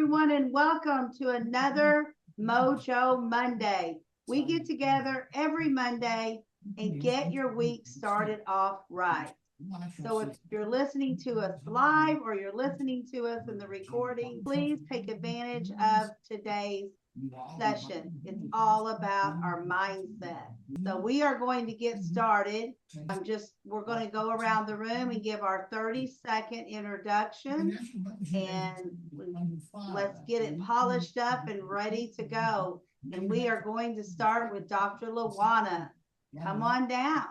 everyone, and welcome to another Mojo Monday. We get together every Monday and get your week started off right. So if you're listening to us live or you're listening to us in the recording, please take advantage of today's session. It's all about our mindset. So we are going to get started. We're going to go around the room and give our 30-second introduction, and let's get it polished up and ready to go. And we are going to start with Dr. LaDonna. Come on down.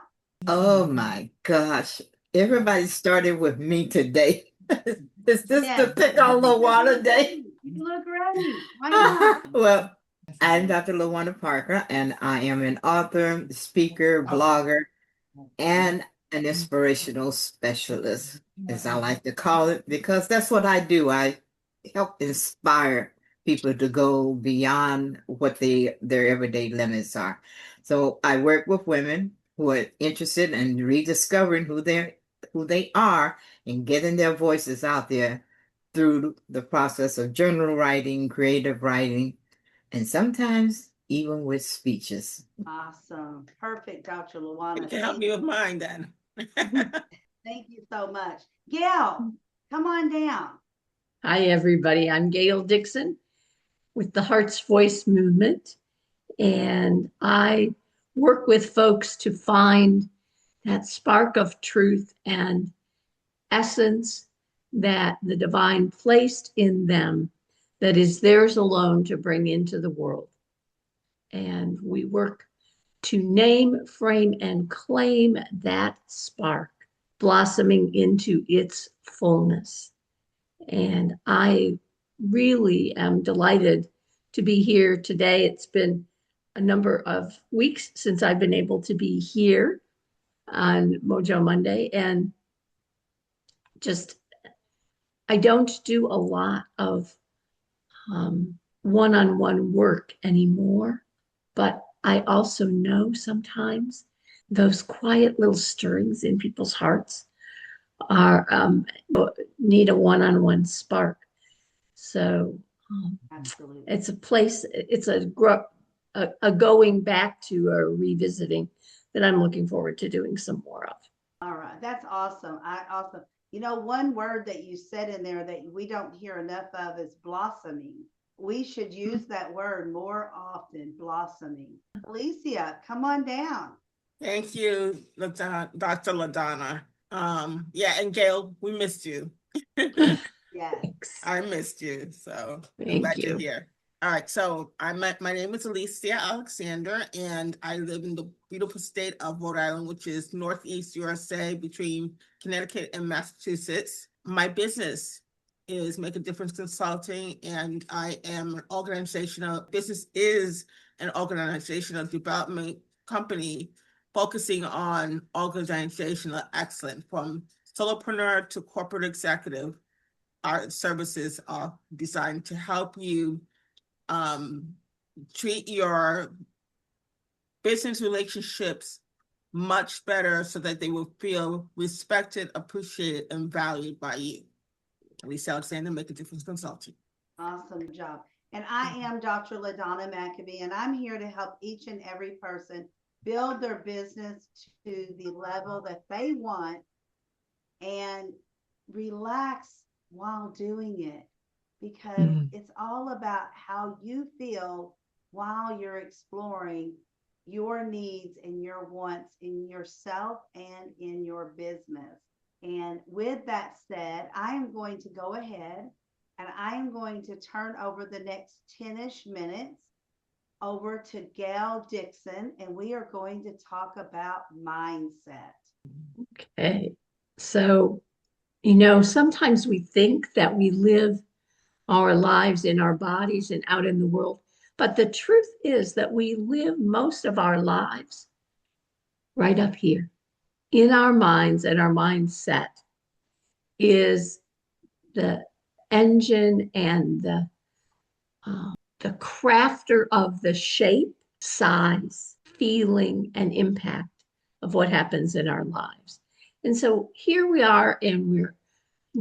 Oh my gosh. Everybody started with me today. Is this the pick on LaDonna day? You look ready. Why not? Well, I'm Dr. LaDonna Parker, and I am an author, speaker, blogger, and an inspirational specialist, as I like to call it, because that's what I do. I help inspire people to go beyond what their everyday limits are. So I work with women who are interested in rediscovering who they are and getting their voices out there through the process of journal writing, creative writing, and sometimes even with speeches. Awesome. Perfect, Dr. LaDonna. You can help me with mine then. Thank you so much. Gail, come on down. Hi, everybody. I'm Gail Dixon with the Heart's Voice Movement, and I work with folks to find that spark of truth and essence that the divine placed in them that is theirs alone to bring into the world. And we work to name, frame, and claim that spark blossoming into its fullness. And I really am delighted to be here today. It's been a number of weeks since I've been able to be here on Mojo Monday. And I don't do a lot of one-on-one work anymore, but I also know sometimes those quiet little stirrings in people's hearts are need a one-on-one spark. So Absolutely. it's a place, it's a going back to or revisiting that I'm looking forward to doing some more of. All right. That's awesome. Awesome. You know, one word that you said in there that we don't hear enough of is blossoming. We should use that word more often, blossoming. Alicia, come on down. Thank you, Dr. LaDonna. Yeah, and Gail, we missed you. Yes. I missed you, so I'm Thank glad you. you're here. All right, so my name is Alicia Alexander, and I live in the beautiful state of Rhode Island, which is Northeast USA between Connecticut and Massachusetts. My business is Make a Difference Consulting, and I am business is an organizational development company focusing on organizational excellence from solopreneur to corporate executive. Our services are designed to help you treat your business relationships much better so that they will feel respected, appreciated, and valued by you. Lisa Alexander, Make a Difference Consulting. Awesome job. And I am Dr. LaDonna McAbee, and I'm here to help each and every person build their business to the level that they want and relax while doing it, because it's all about how you feel while you're exploring your needs and your wants in yourself and in your business. And with that said, I am going to go ahead and I am going to turn over the next 10-ish minutes over to Gail Dixon, and we are going to talk about mindset. Okay. So, sometimes we think that we live our lives in our bodies and out in the world, but the truth is that we live most of our lives right up here in our minds, and our mindset is the engine and the crafter of the shape, size, feeling, and impact of what happens in our lives. And so here we are, and we're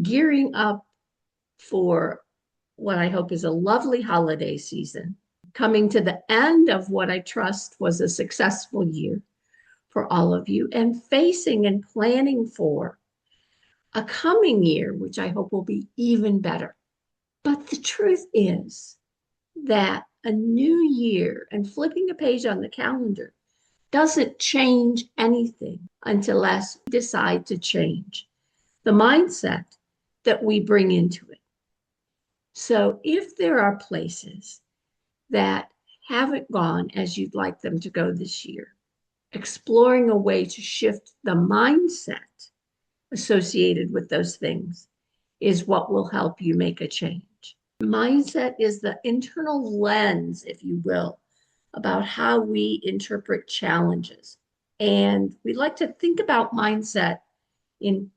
gearing up for what I hope is a lovely holiday season, coming to the end of what I trust was a successful year for all of you, and facing and planning for a coming year, which I hope will be even better. But the truth is that a new year and flipping a page on the calendar doesn't change anything unless we decide to change the mindset that we bring into it. So if there are places that haven't gone as you'd like them to go this year, exploring a way to shift the mindset associated with those things is what will help you make a change. Mindset is the internal lens, if you will, about how we interpret challenges. And we like to think about mindset in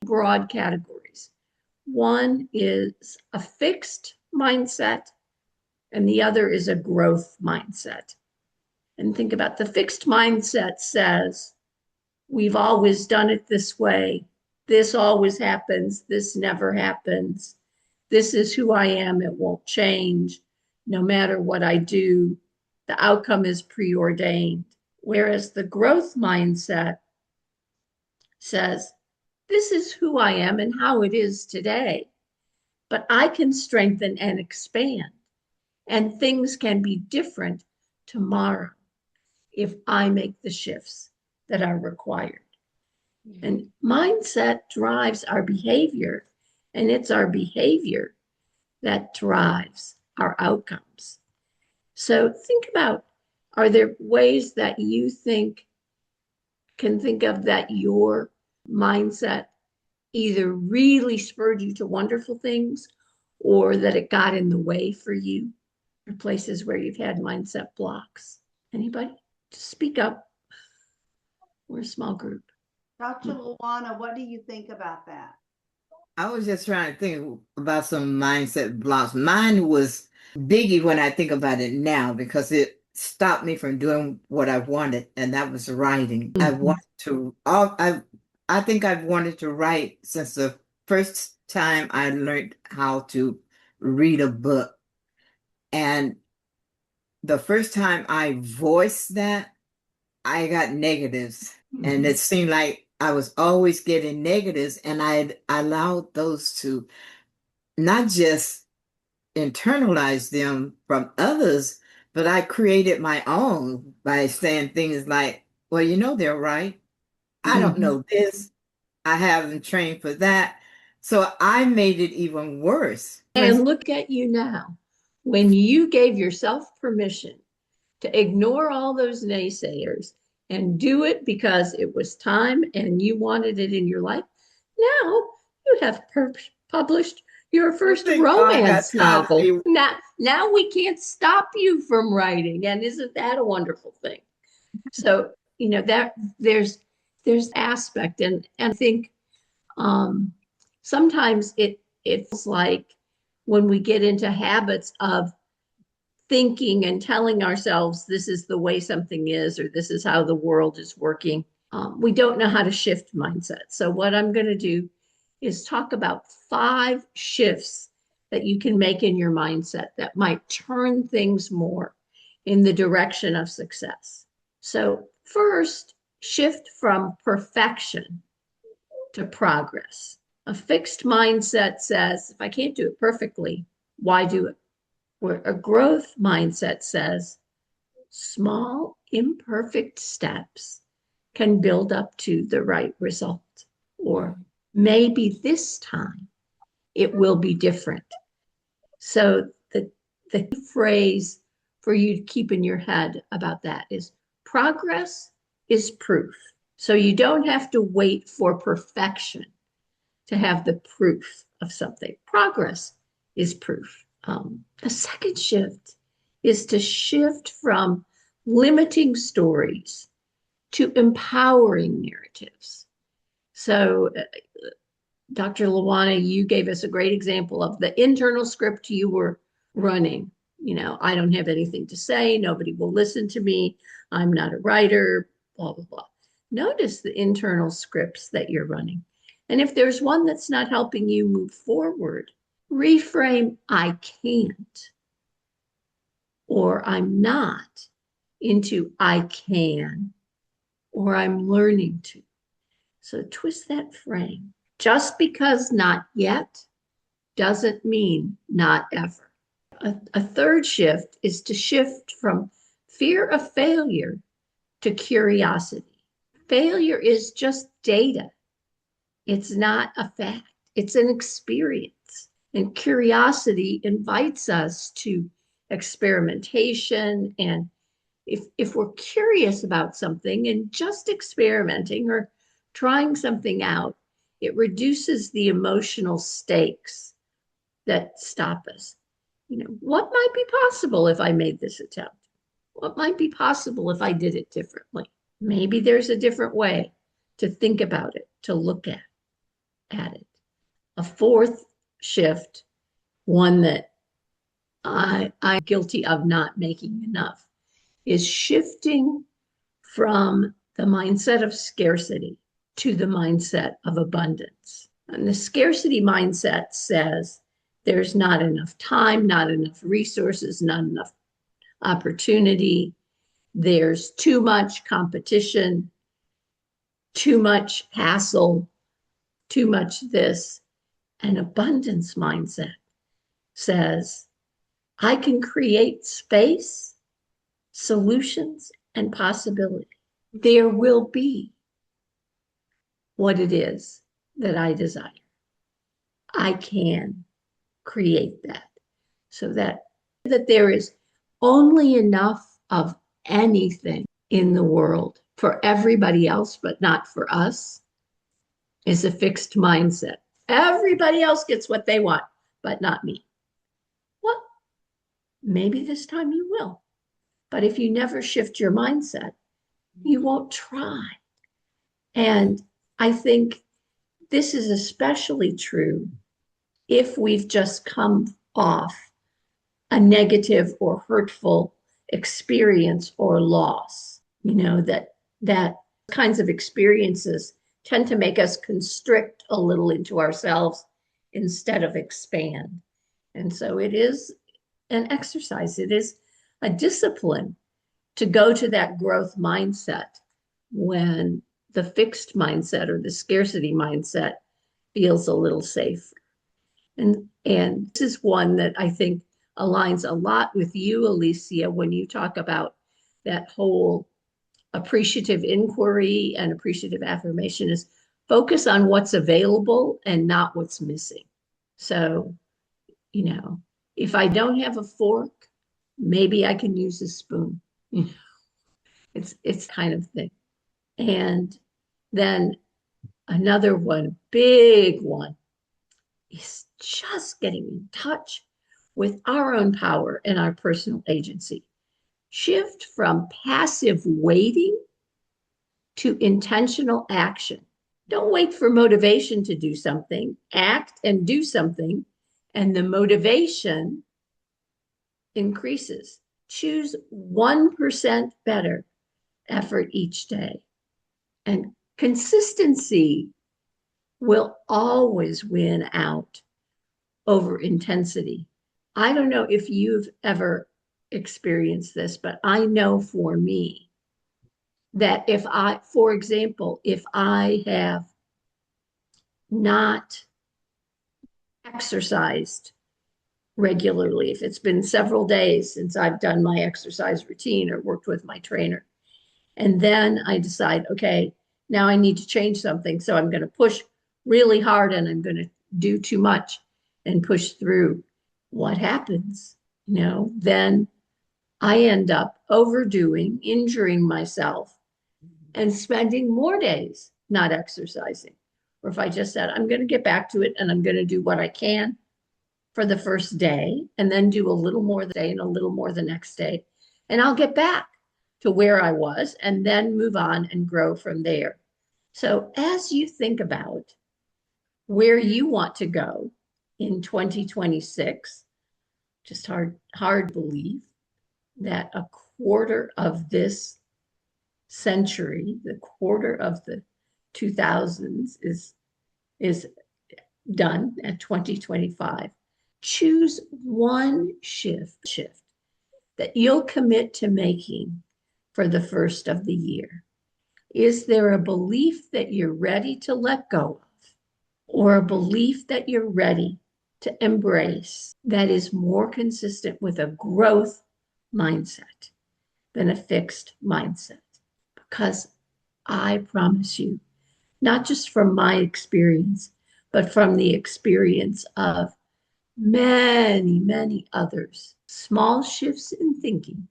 broad categories. One is a fixed mindset, and the other is a growth mindset. And think about the fixed mindset says, we've always done it this way. This always happens. This never happens. This is who I am. It won't change. No matter what I do, the outcome is preordained. Whereas the growth mindset says, this is who I am and how it is today, but I can strengthen and expand, and things can be different tomorrow if I make the shifts that are required. And mindset drives our behavior, and it's our behavior that drives our outcomes. So think about, are there ways that you can think of that your mindset either really spurred you to wonderful things or that it got in the way for you, or places where you've had mindset blocks? Anybody? Just speak up. We're a small group. Dr. LaDonna, what do you think about that? I was just trying to think about some mindset blocks. Mine was biggie when I think about it now because it stopped me from doing what I wanted, and that was writing. I wanted to. I think I've wanted to write since the first time I learned how to read a book, and the first time I voiced that, I got negatives, and it seemed like I was always getting negatives, and I allowed those to not just internalize them from others, but I created my own by saying things like, well, they're right. I don't know this. I haven't trained for that. So I made it even worse. And look at you now. When you gave yourself permission to ignore all those naysayers and do it because it was time and you wanted it in your life, now you have published your first romance novel. Now we can't stop you from writing. And isn't that a wonderful thing? So, that there's aspect. And I think sometimes it's like when we get into habits of thinking and telling ourselves this is the way something is, or this is how the world is working, we don't know how to shift mindset. So what I'm going to do is talk about 5 shifts that you can make in your mindset that might turn things more in the direction of success. So first, shift from perfection to progress. A fixed mindset says, if I can't do it perfectly, why do it? Where a growth mindset says, small, imperfect steps can build up to the right result. Or maybe this time it will be different. So the phrase for you to keep in your head about that is progress is proof. So you don't have to wait for perfection to have the proof of something. Progress is proof. A second shift is to shift from limiting stories to empowering narratives. So, Dr. LaDonna, you gave us a great example of the internal script you were running. I don't have anything to say. Nobody will listen to me. I'm not a writer, blah, blah, blah. Notice the internal scripts that you're running. And if there's one that's not helping you move forward, reframe I can't or I'm not into I can or I'm learning to. So twist that frame. Just because not yet doesn't mean not ever. A third shift is to shift from fear of failure to curiosity. Failure is just data. It's not a fact. It's an experience. And curiosity invites us to experimentation. And if we're curious about something and just experimenting or trying something out, it reduces the emotional stakes that stop us. You know, what might be possible if I made this attempt? What might be possible if I did it differently? Maybe there's a different way to think about it, to look at it. A fourth shift, one that I'm guilty of not making enough, is shifting from the mindset of scarcity to the mindset of abundance. And the scarcity mindset says there's not enough time, not enough resources, not enough opportunity. There's too much competition, too much hassle, too much this. An abundance mindset says, I can create space, solutions, and possibility. There will be what it is that I desire. I can create that so that there is only enough of anything in the world for everybody else, but not for us, is a fixed mindset. Everybody else gets what they want, but not me. Well, maybe this time you will. But if you never shift your mindset, you won't try. And I think this is especially true if we've just come off a negative or hurtful experience or loss. You know, that kinds of experiences tend to make us constrict a little into ourselves instead of expand. And so it is an exercise. It is a discipline to go to that growth mindset when the fixed mindset or the scarcity mindset feels a little safer. And this is one that I think aligns a lot with you, Alicia, when you talk about that whole appreciative inquiry and appreciative affirmation is focus on what's available and not what's missing. So, you know, if I don't have a fork, maybe I can use a spoon. You know, it's kind of thing. And then another one, big one, is just getting in touch with our own power and our personal agency. Shift from passive waiting to intentional action. Don't wait for motivation to do something. Act and do something, and the motivation increases. Choose 1% better effort each day. And consistency will always win out over intensity. I don't know if you've ever experienced this, but I know for me that if I, for example, if I have not exercised regularly, if it's been several days since I've done my exercise routine or worked with my trainer, and then I decide, okay, now I need to change something. So I'm going to push really hard and I'm going to do too much and push through. What happens? You know, then I end up overdoing, injuring myself, and spending more days not exercising. Or if I just said, I'm going to get back to it and I'm going to do what I can for the first day and then do a little more the day and a little more the next day, and I'll get back to where I was and then move on and grow from there. So as you think about where you want to go in 2026, just hard to believe that a quarter of this century, the quarter of the 2000s is done at 2025. Choose one shift that you'll commit to making for the first of the year. Is there a belief that you're ready to let go of, or a belief that you're ready to embrace that is more consistent with a growth mindset than a fixed mindset? Because I promise you, not just from my experience, but from the experience of many, many others, small shifts in thinking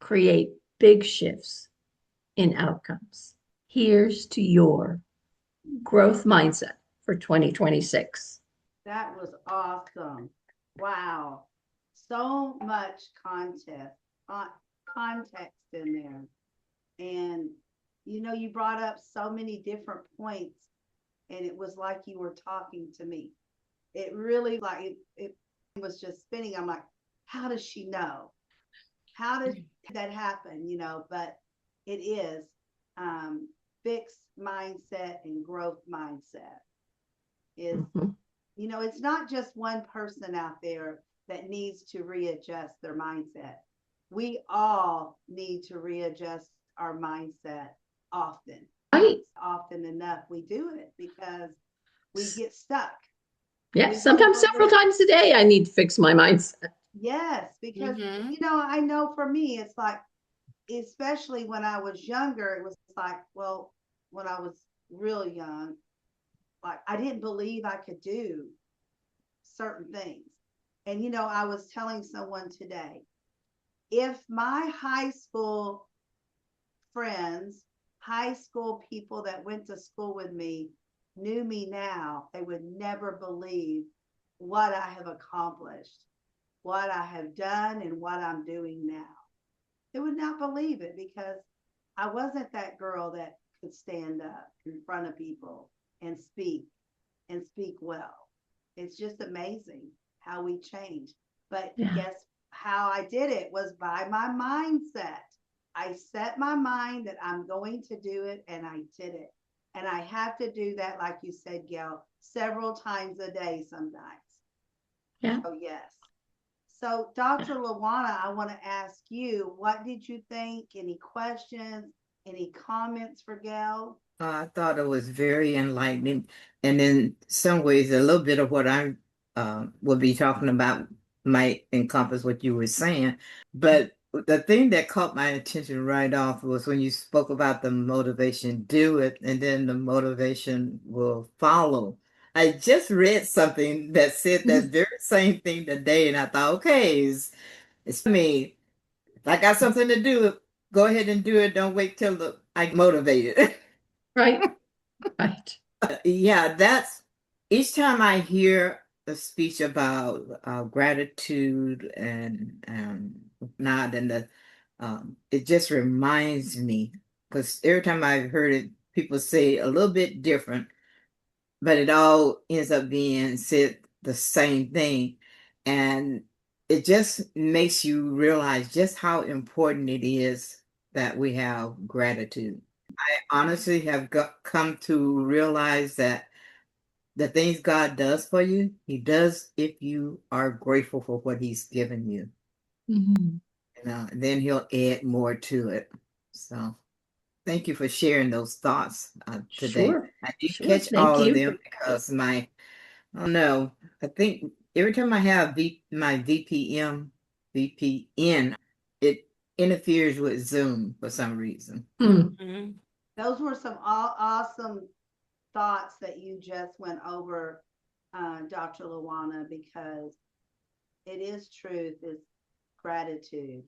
create big shifts in outcomes. Here's to your growth mindset for 2026. That was awesome. Wow. So much context in there. And you brought up so many different points, and it was like you were talking to me. It really it was just spinning. I'm like, how does she know? How did that happen? But it is fixed mindset and growth mindset is, Mhm. it's not just one person out there that needs to readjust their mindset. We all need to readjust our mindset often. Right. Often enough, we do it because we get stuck. Yeah, We sometimes don't several believe- times a day I need to fix my mindset. Yes, because Mhm. I know for me, it's like, especially when I was younger, it was like, well, when I was real young, like I didn't believe I could do certain things. And I was telling someone today, if my high school friends, high school people that went to school with me knew me now, they would never believe what I have accomplished, what I have done, and what I'm doing now. They would not believe it because I wasn't that girl that could stand up in front of people and speak well. It's just amazing how we change. But Yeah. guess how I did it was by my mindset. I set my mind that I'm going to do it, and I did it. And I have to do that, like you said, Gail, several times a day sometimes. Yeah. Oh, yes. So, Dr. LaWanna, I want to ask you, what did you think? Any questions? Any comments for Gail? I thought it was very enlightening, and in some ways, a little bit of what I will be talking about might encompass what you were saying. But the thing that caught my attention right off was when you spoke about the motivation, do it, and then the motivation will follow. I just read something that said that very same thing today, and I thought, okay, it's me. If I got something to do, go ahead and do it. Don't wait till I get motivated. Right. Right. Yeah, that's each time I hear a speech about gratitude and not and it just reminds me because every time I've heard it, people say a little bit different, but it all ends up being said the same thing, and it just makes you realize just how important it is that we have gratitude. I honestly have come to realize that the things God does for you, He does if you are grateful for what He's given you. Mhm. And then He'll add more to it. So thank you for sharing those thoughts today. Sure. I did Sure. catch Thank all of you. them because I don't know, I think every time I have my VPN, it interferes with Zoom for some reason. Hmm. Mhm. Those were some awesome thoughts that you just went over, Dr. Lawana, because it is truth, it's gratitude.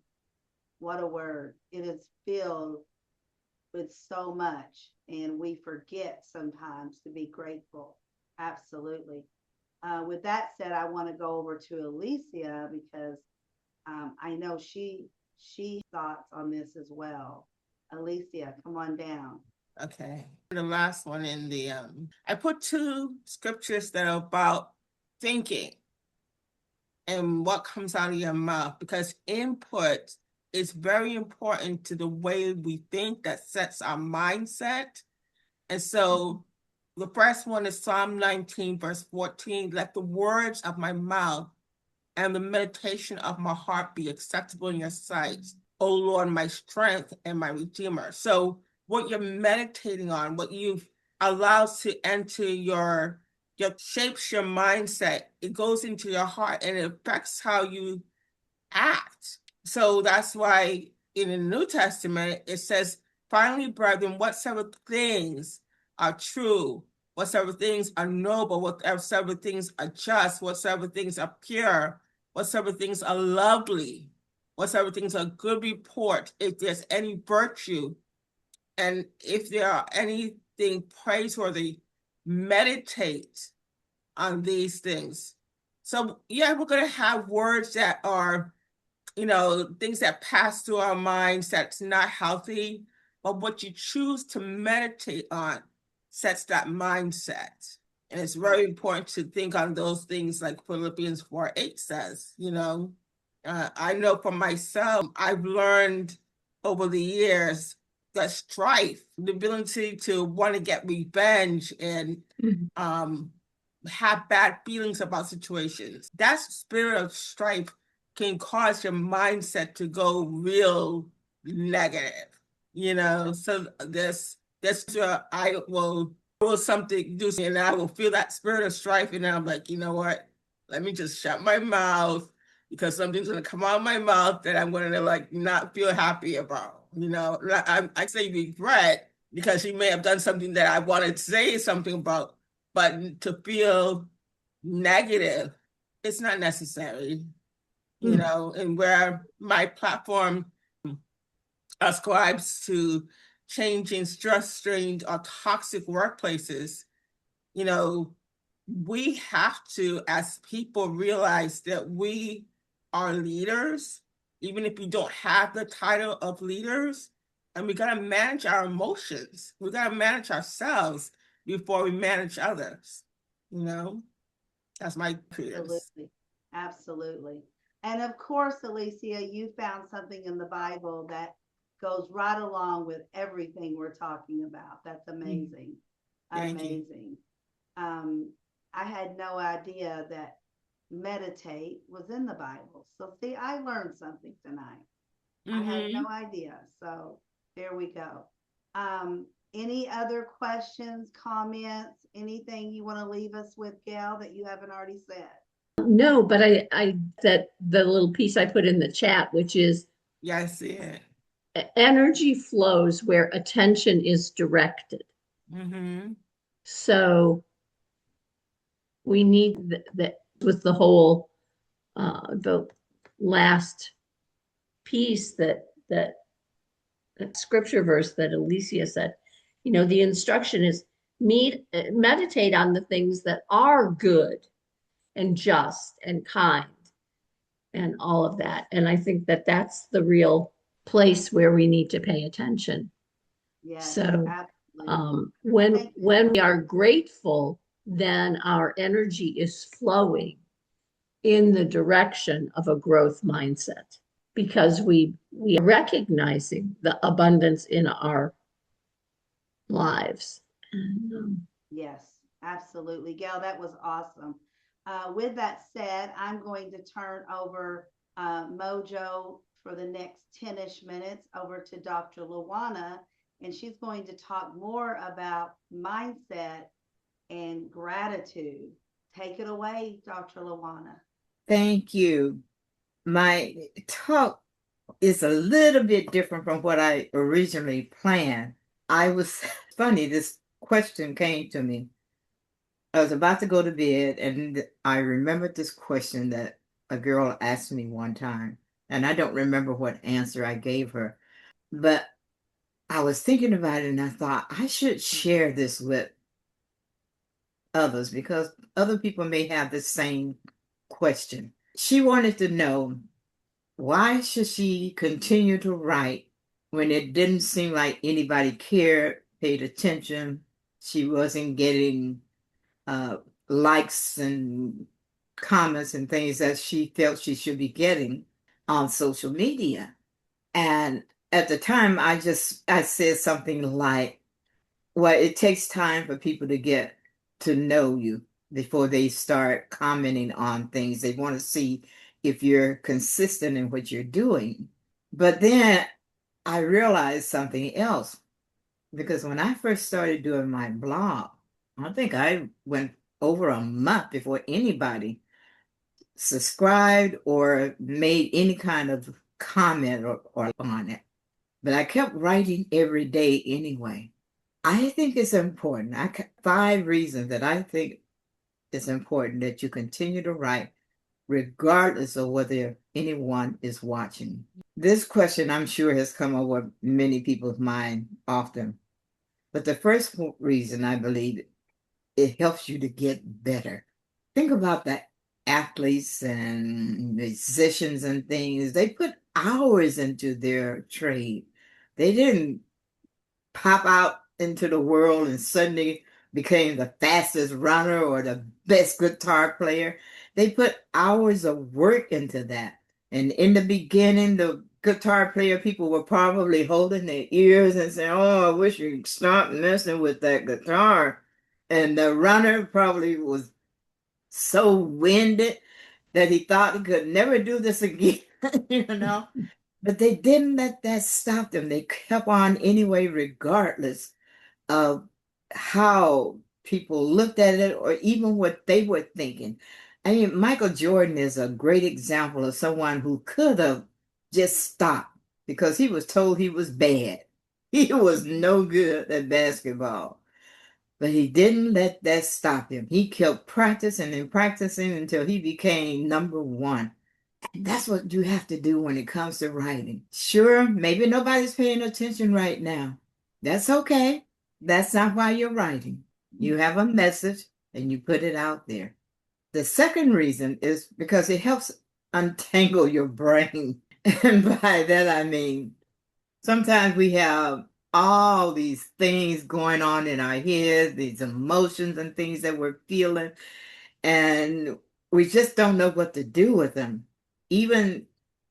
What a word. It is filled with so much, and we forget sometimes to be grateful. Absolutely. With that said, I want to go over to Alicia because I know she thoughts on this as well. Alicia, come on down. Okay. The last one in the I put two scriptures that are about thinking and what comes out of your mouth, because input is very important to the way we think, that sets our mindset. And so The first one is Psalm 19, verse 14. Let the words of my mouth and the meditation of my heart be acceptable in your sight, O Lord, my strength and my redeemer. So what you're meditating on, what you've allowed to enter your shapes your mindset. It goes into your heart and it affects how you act. So that's why in the New Testament, it says, finally, brethren, whatsoever things are true, whatsoever things are noble, whatsoever things are just, whatsoever things are pure, whatsoever things are lovely, whatsoever things are good report, if there's any virtue, and if there are anything praiseworthy, meditate on these things. So yeah, we're going to have words that are, things that pass through our minds that's not healthy, but what you choose to meditate on sets that mindset. And it's very important to think on those things like Philippians 4:8 says, I know for myself, I've learned over the years that strife, the ability to want to get revenge and have bad feelings about situations. That spirit of strife can cause your mindset to go real negative, So this I will something do, and I will feel that spirit of strife, and I'm like, you know what? Let me just shut my mouth because something's gonna come out of my mouth that I'm gonna like not feel happy about. I say regret because she may have done something that I wanted to say something about, but to feel negative, it's not necessary, and where my platform ascribes to changing stress-strained or toxic workplaces, we have to, as people, realize that we are leaders, even if we don't have the title of leaders, and we got to manage our emotions. We got to manage ourselves before we manage others, That's my experience. Absolutely. And of course, Alicia, you found something in the Bible that goes right along with everything we're talking about. That's amazing. Amazing. I had no idea that meditate was in the Bible. So see, I learned something tonight. I had no idea. So there we go. Any other questions, comments, anything you want to leave us with, Gail, that you haven't already said? No, but I that the little piece I put in the chat, which is Yeah, I see it. Energy flows where attention is directed. So we need that with the whole the last piece that scripture verse that Alicia said, the instruction is meditate on the things that are good and just and kind and all of that. And I think that that's the real place where we need to pay attention. Yes, so absolutely. When we are grateful, then our energy is flowing in the direction of a growth mindset because we are recognizing the abundance in our lives. Yes, absolutely. Gail, that was awesome. With that said, I'm going to turn over Mojo for the next 10-ish minutes over to Dr. LaDonna, and she's going to talk more about mindset and gratitude. Take it away, Dr. LaDonna. Thank you. My talk is a little bit different from what I originally planned. Funny, this question came to me. I was about to go to bed, and I remembered this question that a girl asked me one time, and I don't remember what answer I gave her, but I was thinking about it, and I thought I should share this with others because other people may have the same question. She wanted to know, why should she continue to write when it didn't seem like anybody cared, paid attention? She wasn't getting likes and comments and things that she felt she should be getting on social media. And at the time, I said something like, well, it takes time for people to get to know you before they start commenting on things. They want to see if you're consistent in what you're doing. But then I realized something else because when I first started doing my blog, I think I went over a month before anybody subscribed or made any kind of comment or on it. But I kept writing every day anyway. I think it's important. 5 reasons that I think it's important that you continue to write regardless of whether anyone is watching. This question, I'm sure, has come over many people's mind often. But the first reason I believe it helps you to get better. Think about the athletes and musicians and things. They put hours into their trade. They didn't pop out into the world and suddenly became the fastest runner or the best guitar player. They put hours of work into that. And in the beginning, the guitar player people were probably holding their ears and saying, "Oh, I wish you'd stop messing with that guitar." And the runner probably was so winded that he thought he could never do this again, you know. But they didn't let that stop them. They kept on anyway, regardless of how people looked at it or even what they were thinking. I mean, Michael Jordan is a great example of someone who could have just stopped because he was told he was bad. He was no good at basketball. But he didn't let that stop him. He kept practicing and practicing until he became number one. And that's what you have to do when it comes to writing. Sure, maybe nobody's paying attention right now. That's okay. That's not why you're writing. You have a message and you put it out there. The second reason is because it helps untangle your brain. And by that I mean, sometimes we have all these things going on in our heads, these emotions and things that we're feeling, and we just don't know what to do with them. Even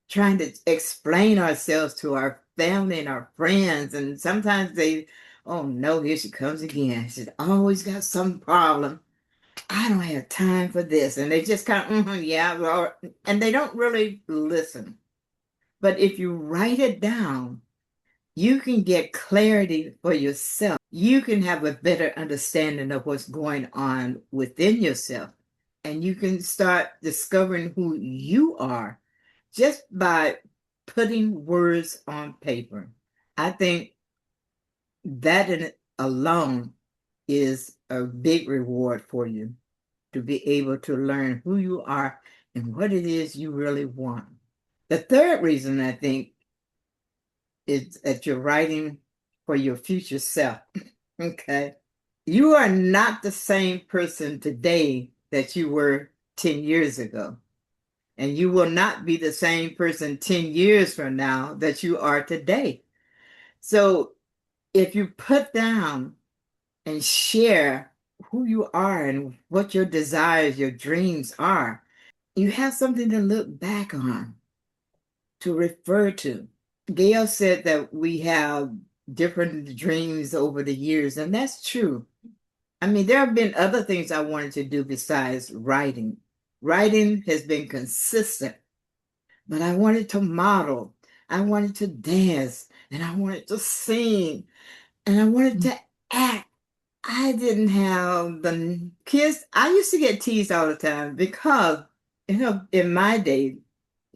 trying to explain ourselves to our family and our friends, and sometimes they, "Oh no, here she comes again. She's always got some problem. I don't have time for this." And they just kind of, yeah, well, and they don't really listen. But if you write it down, you can get clarity for yourself. You can have a better understanding of what's going on within yourself. And you can start discovering who you are just by putting words on paper. I think that in it alone is a big reward for you to be able to learn who you are and what it is you really want. The third reason I think is that you're writing for your future self. Okay. You are not the same person today that you were 10 years ago. And you will not be the same person 10 years from now that you are today. So if you put down and share who you are and what your desires, your dreams are, you have something to look back on, to refer to. Gail said that we have different dreams over the years, and that's true. I mean, there have been other things I wanted to do besides writing. Writing has been consistent, but I wanted to model, I wanted to dance, and I wanted to sing, and I wanted to act. I didn't have the kids. I used to get teased all the time because, in my day,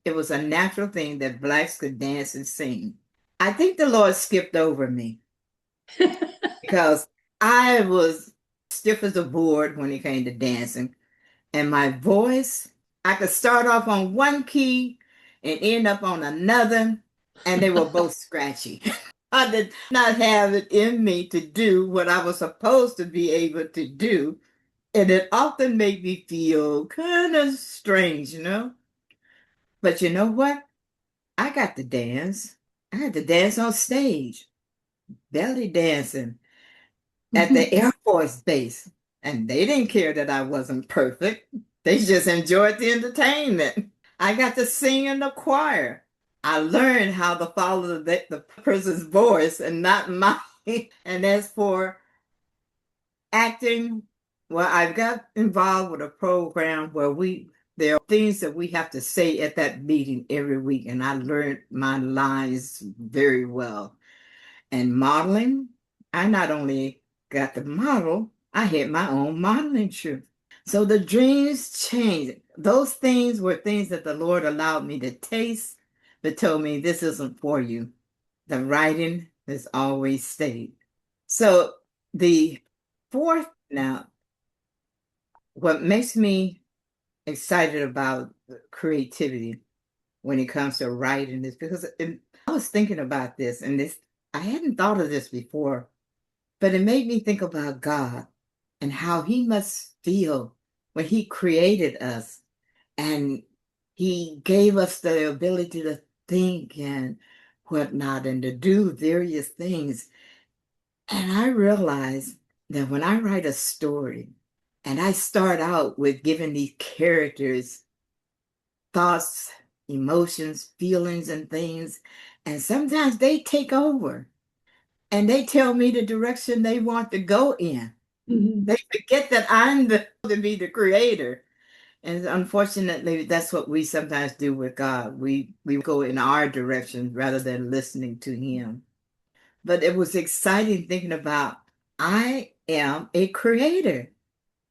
it was a natural thing that Blacks could dance and sing. I think the Lord skipped over me because I was stiff as a board when it came to dancing. And my voice, I could start off on one key and end up on another, and they were both scratchy. I did not have it in me to do what I was supposed to be able to do. And it often made me feel kind of strange, you know? But you know what? I got to dance. I had to dance on stage, belly dancing at the Air Force Base. And they didn't care that I wasn't perfect. They just enjoyed the entertainment. I got to sing in the choir. I learned how to follow the person's voice and not mine. And as for acting, well, I got involved with a program where there are things that we have to say at that meeting every week, and I learned my lines very well. And modeling, I not only got the model, I had my own modeling shoe. So the dreams changed. Those things were things that the Lord allowed me to taste, but told me this isn't for you. The writing has always stayed. So the fourth now, what makes me excited about creativity when it comes to writing is because I was thinking about this, and this I hadn't thought of this before, but it made me think about God and how he must feel when he created us and he gave us the ability to think and whatnot and to do various things. And I realized that when I write a story and I start out with giving these characters thoughts, emotions, feelings, and things, and sometimes they take over and they tell me the direction they want to go in. Mhm. They forget that I'm to be the creator. And unfortunately, that's what we sometimes do with God. We go in our direction rather than listening to him. But it was exciting thinking about I am a creator,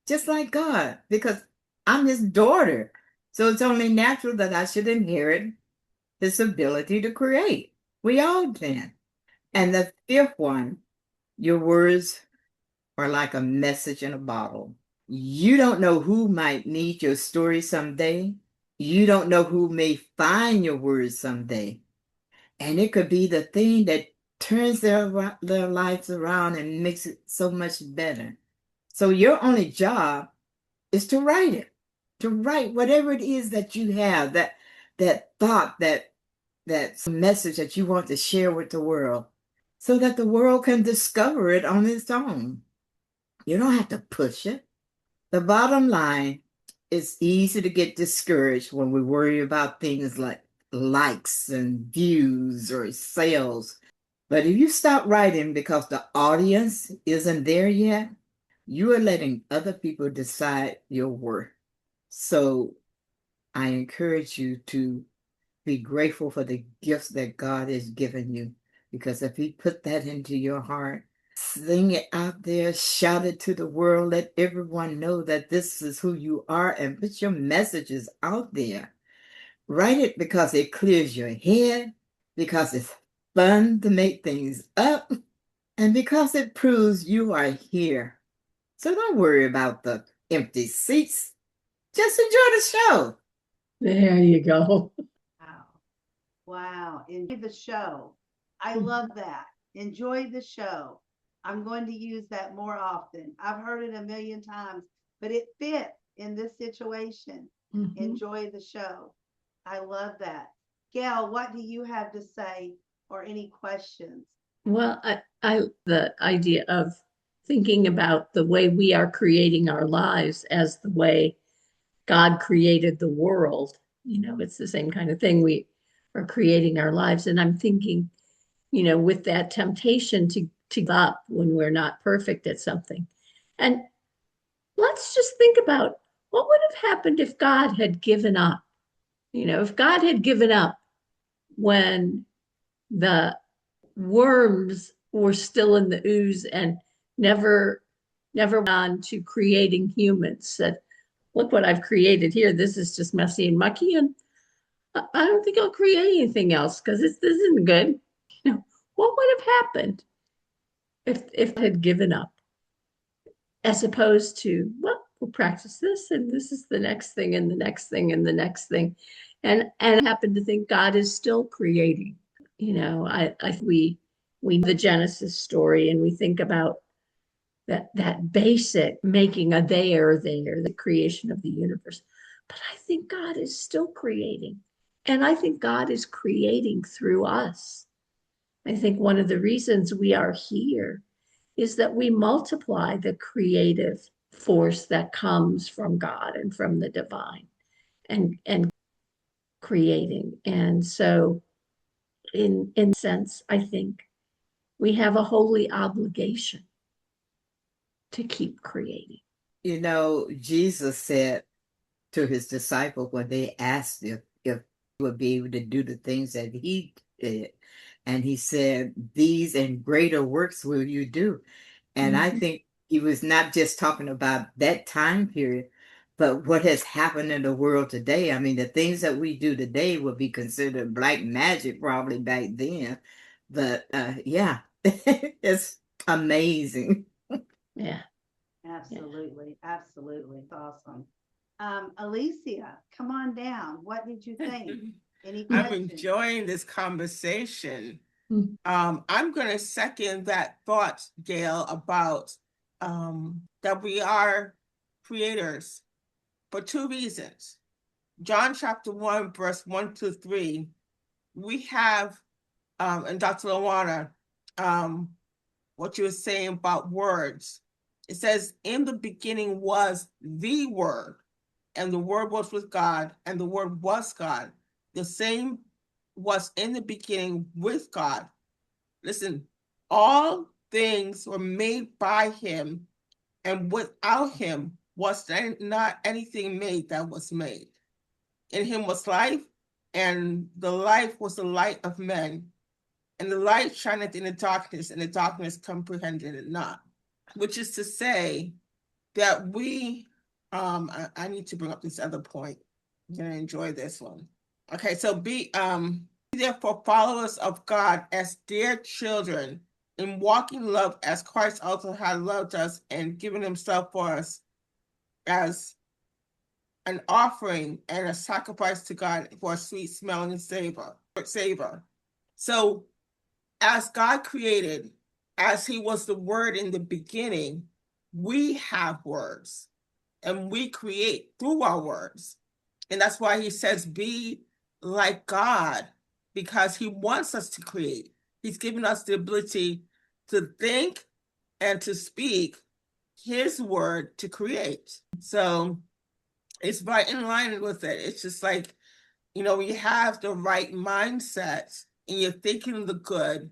just like God, because I'm his daughter. So it's only natural that I should inherit his ability to create. We all can. And the fifth one, your words are like a message in a bottle. You don't know who might need your story someday. You don't know who may find your words someday. And it could be the thing that turns their lives around and makes it so much better. So your only job is to write it, to write whatever it is that you have, that thought, that message that you want to share with the world, so that the world can discover it on its own. You don't have to push it. The bottom line, it's easy to get discouraged when we worry about things like likes and views or sales. But if you stop writing because the audience isn't there yet, you are letting other people decide your worth. So I encourage you to be grateful for the gifts that God has given you. Because if He put that into your heart, sing it out there, shout it to the world, let everyone know that this is who you are, and put your messages out there. Write it because it clears your head, because it's fun to make things up, and because it proves you are here. So don't worry about the empty seats. Just enjoy the show. There you go. Wow. Wow. Enjoy the show. I love that. Enjoy the show. I'm going to use that more often. I've heard it a million times, but it fits in this situation. Mhm. Enjoy the show. I love that. Gail, what do you have to say or any questions? Well, I the idea of thinking about the way we are creating our lives as the way God created the world. It's the same kind of thing. We are creating our lives. And I'm thinking, with that temptation to give up when we're not perfect at something. And let's just think about what would have happened if God had given up. If God had given up when the worms were still in the ooze and never went on to creating humans, said, look what I've created here. This is just messy and mucky. And I don't think I'll create anything else because this isn't good. What would have happened if it had given up? As opposed to, well, we'll practice this and this is the next thing and the next thing and the next thing. And I happen to think God is still creating. We the Genesis story and we think about that basic making a there, the creation of the universe. But I think God is still creating. And I think God is creating through us. I think one of the reasons we are here is that we multiply the creative force that comes from God and from the divine and creating. And so in sense, I think we have a holy obligation to keep creating. You know, Jesus said to his disciples when they asked if he would be able to do the things that he did, and he said, "These and greater works will you do." And I Mhm. think he was not just talking about that time period, but what has happened in the world today. I mean, the things that we do today would be considered black magic probably back then. But yeah, it's amazing. Yeah. Absolutely, absolutely. It's awesome. Alicia, come on down. What did you think? Any I'm questions? enjoying this conversation. Mhm. I'm going to second that thought, Gail, about that we are creators for two reasons. John chapter 1, verse 1 to 3, we have, and Dr. Lawana, what you were saying about words. It says, in the beginning was the Word, and the Word was with God, and the Word was God. The same was in the beginning with God. Listen, all things were made by him, and without him was there not anything made that was made. In him was life, and the life was the light of men. And the light shineth in the darkness, and the darkness comprehended it not. Which is to say that I need to bring up this other point. I'm gonna enjoy this one. Okay, so be therefore followers of God as dear children, in walking love as Christ also had loved us and given himself for us as an offering and a sacrifice to God for a sweet smelling savor. So as God created, as he was the word in the beginning, we have words and we create through our words. And that's why he says, be like God, because he wants us to create. He's given us the ability to think and to speak his word to create. So it's right in line with it. It's just like, when you have the right mindset and you're thinking the good,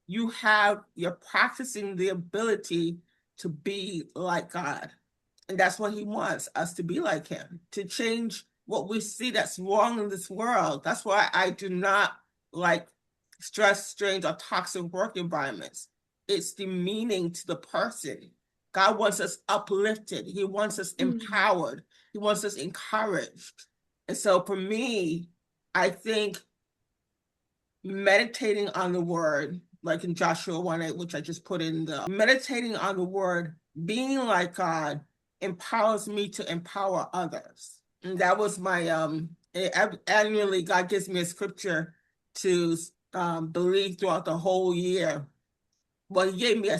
you're practicing the ability to be like God. And that's what he wants us to be like him, to change what we see that's wrong in this world. That's why I do not like stress, strained, or toxic work environments. It's demeaning to the person. God wants us uplifted. He wants us empowered. He wants us encouraged. And so for me, I think meditating on the word, like in Joshua 1:8, which I just put in meditating on the word, being like God, empowers me to empower others. And that was my annually God gives me a scripture to believe throughout the whole year. Well, he gave me a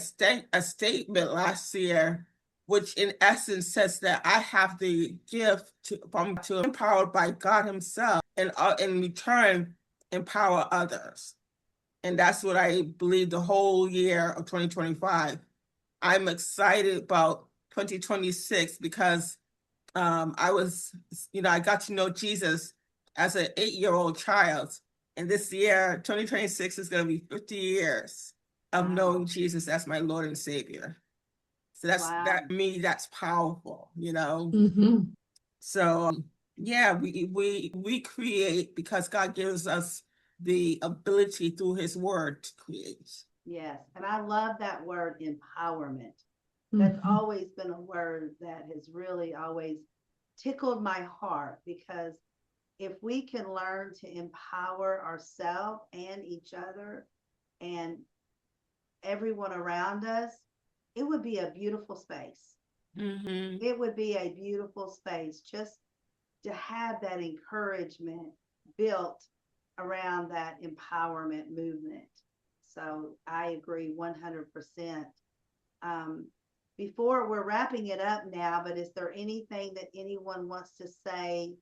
statement last year, which in essence says that I have the gift to empowered by God himself, and in return empower others. And that's what I believe the whole year of 2025. I'm excited about 2026 because I got to know Jesus as an 8-year-old child. And this year, 2026, is going to be 50 years of knowing Jesus as my Lord and Savior. So that's powerful, Mhm. So yeah, we create because God gives us the ability through his word to create. Yes, and I love that word empowerment. That's always been a word that has really always tickled my heart, because if we can learn to empower ourselves and each other and everyone around us, it would be a beautiful space. Mm-hmm. It would be a beautiful space just to have that encouragement built around that empowerment movement. So I agree 100%. Before we're wrapping it up now, but is there anything that anyone wants to say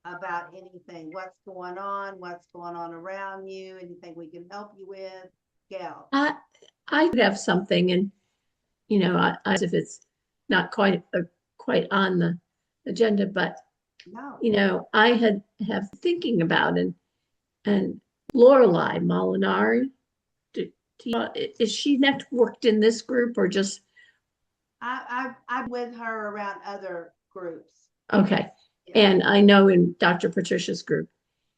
about anything? What's going on around you? Anything we can help you with? Gail. I have something, and as if it's not quite on the agenda, but No. I have thinking about, and Lorelei Molinari, is she networked in this group or just I'm with her around other groups. Okay. Yeah. And I know in Dr. Patricia's group,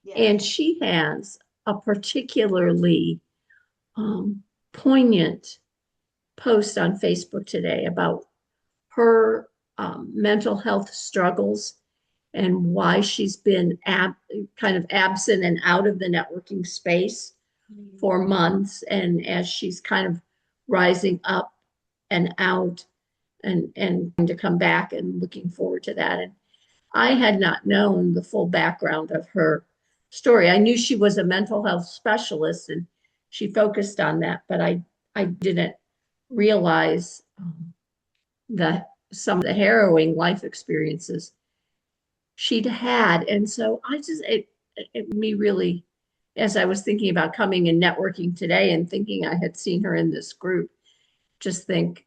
Yes. and she has a particularly poignant post on Facebook today about her mental health struggles and why she's been kind of absent and out of the networking space for months. And as she's kind of rising up and out and to come back and looking forward to that. And I had not known the full background of her story. I knew she was a mental health specialist and she focused on that, but I didn't realize that some of the harrowing life experiences she'd had. And so it me really, as I was thinking about coming and networking today and thinking I had seen her in this group, just think,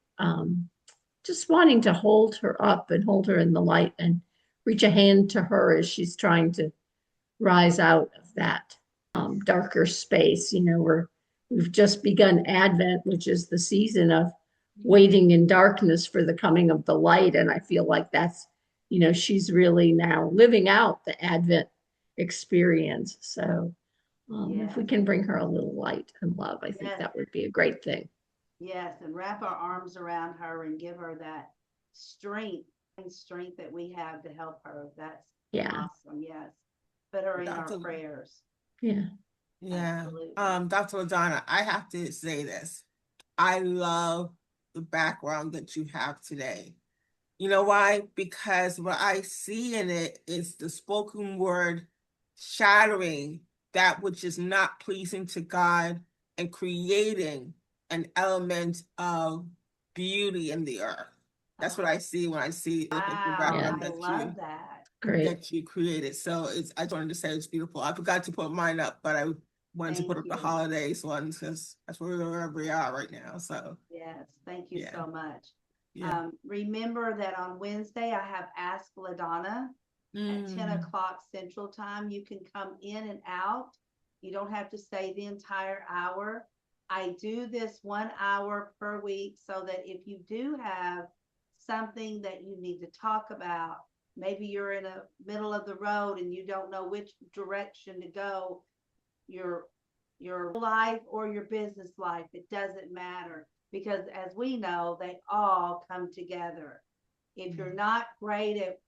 just wanting to hold her up and hold her in the light and reach a hand to her as she's trying to rise out of that darker space. You know, we've just begun Advent, which is the season of waiting in darkness for the coming of the light. And I feel like that's, you know, she's really now living out the Advent experience. So if we Yes. can bring her a little light and love, I think Yes. that would be a great thing. Yes, and wrap our arms around her and give her that strength that we have to help her. That's Yeah. awesome. Yes. Put her in our Dr. prayers. Yeah. Yeah. Absolutely. Dr. LaDonna, I have to say this. I love the background that you have today. You know why? Because what I see in it is the spoken word shattering that which is not pleasing to God and creating an element of beauty in the earth. That's what I see when I see the Wow, background I love that. Great. that you created. So I just wanted to say it's beautiful. I forgot to put mine up, but I wanted to put up the Thank you. holidays ones because that's where we are right now. So Yes, thank you Yeah. so much. yeah. Remember that on Wednesday, I have Ask LaDonna at 10 Mm. o'clock Central Time. You can come in and out. You don't have to stay the entire hour. I do this 1 hour per week so that if you do have something that you need to talk about, maybe you're in the middle of the road and you don't know which direction to go, your life or your business life, it doesn't matter, because as we know, they all come together. If you're not great at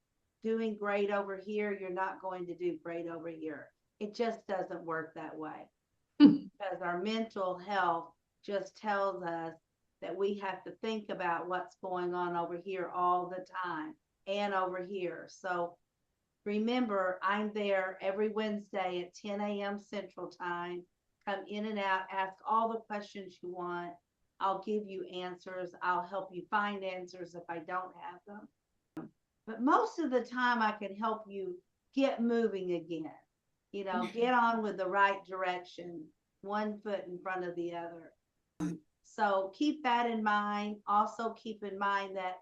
doing great over here, you're not going to do great over here. It just doesn't work that way, because our mental health just tells us that we have to think about what's going on over here all the time and over here. So remember, I'm there every Wednesday at 10 a.m. Central Time. Come in and out, ask all the questions you want. I'll give you answers. I'll help you find answers if I don't have them. But most of the time, I can help you get moving again. You know, get on with the right direction, one foot in front of the other. So keep that in mind. Also, keep in mind that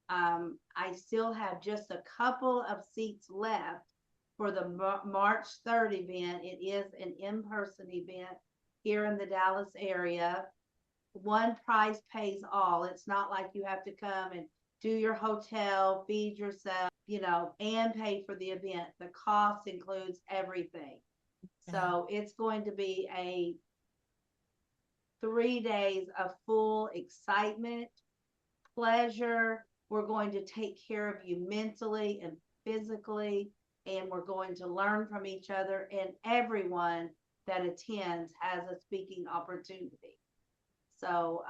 I still have just a couple of seats left for the March 3rd event. It is an in-person event here in the Dallas area. One price pays all. It's not like you have to come and do your hotel, feed yourself, you know, and pay for the event. The cost includes everything. So it's going to be a 3 days of full excitement, pleasure. We're going to take care of you mentally and physically, and we're going to learn from each other. And everyone that attends has a speaking opportunity. So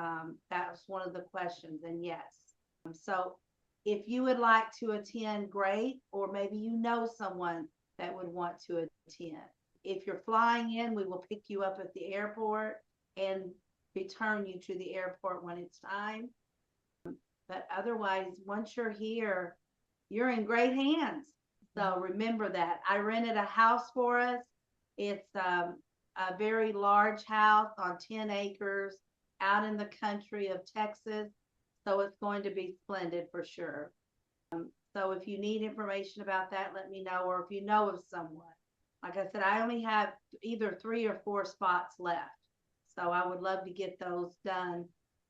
that was one of the questions. And yes, so if you would like to attend, great. Or maybe you know someone that would want to attend. If you're flying in, we will pick you up at the airport and return you to the airport when it's time. But otherwise, once you're here, you're in great hands. So remember that. I rented a house for us. It's a very large house on 10 acres out in the country of Texas. So it's going to be splendid for sure. So if you need information about that, let me know. Or if you know of someone. Like I said, I only have either 3 or 4 spots left. So I would love to get those done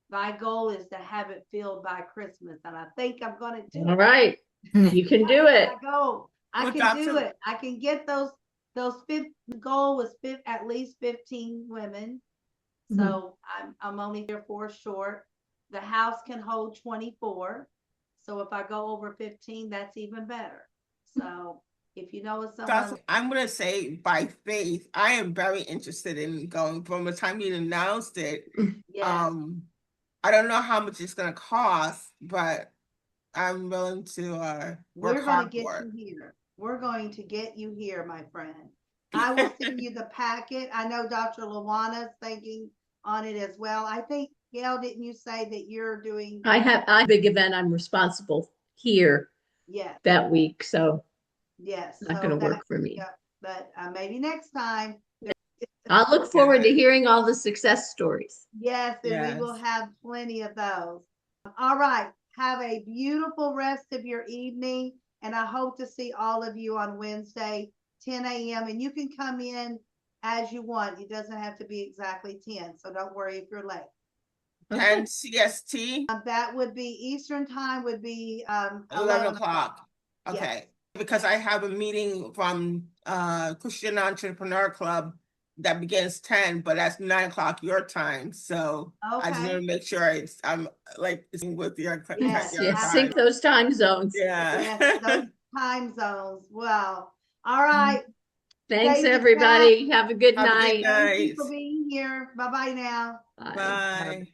My goal is to have it filled by Christmas, and I think I'm going to do All it. right, you can do it. My goal. I Well, can do Dr. it. I can get those. The goal was at least 15 women. So I'm only 4 short. The house can hold 24. So if I go over 15, that's even better. So if you know of someone, I'm gonna say by faith, I am very interested in going. From the time you announced it, yes, I don't know how much it's gonna cost, but I'm willing to work we're going to hard get for you here. We're going to get you here, my friend. I will it. send you the packet. I know Dr. Lawana's thinking on it as well. I think, Gail, didn't you say that you're doing? I have a big event I'm responsible here Yes, that week, so yes. it's not So going to that, work for me. yeah, but maybe next time. I'll look forward to hearing all the success stories. Yes, and we will Yes. have plenty of those. All right. Have a beautiful rest of your evening. And I hope to see all of you on Wednesday, 10 a.m. And you can come in as you want. It doesn't have to be exactly 10. So don't worry if you're late. And CST, That would be Eastern time, would be 11 o'clock. Yes. Okay. Because I have a meeting from Christian Entrepreneur Club that begins 10, but that's 9 o'clock your time. So I just want Okay. to make sure I'm like it's with your, Yes, your Yes, time. sync those time zones. Yes, Yeah. those time zones. Well, all right. Thanks, David, everybody. Have a good Have a good night. night. Thank you for being here. Bye bye now. Bye. Bye.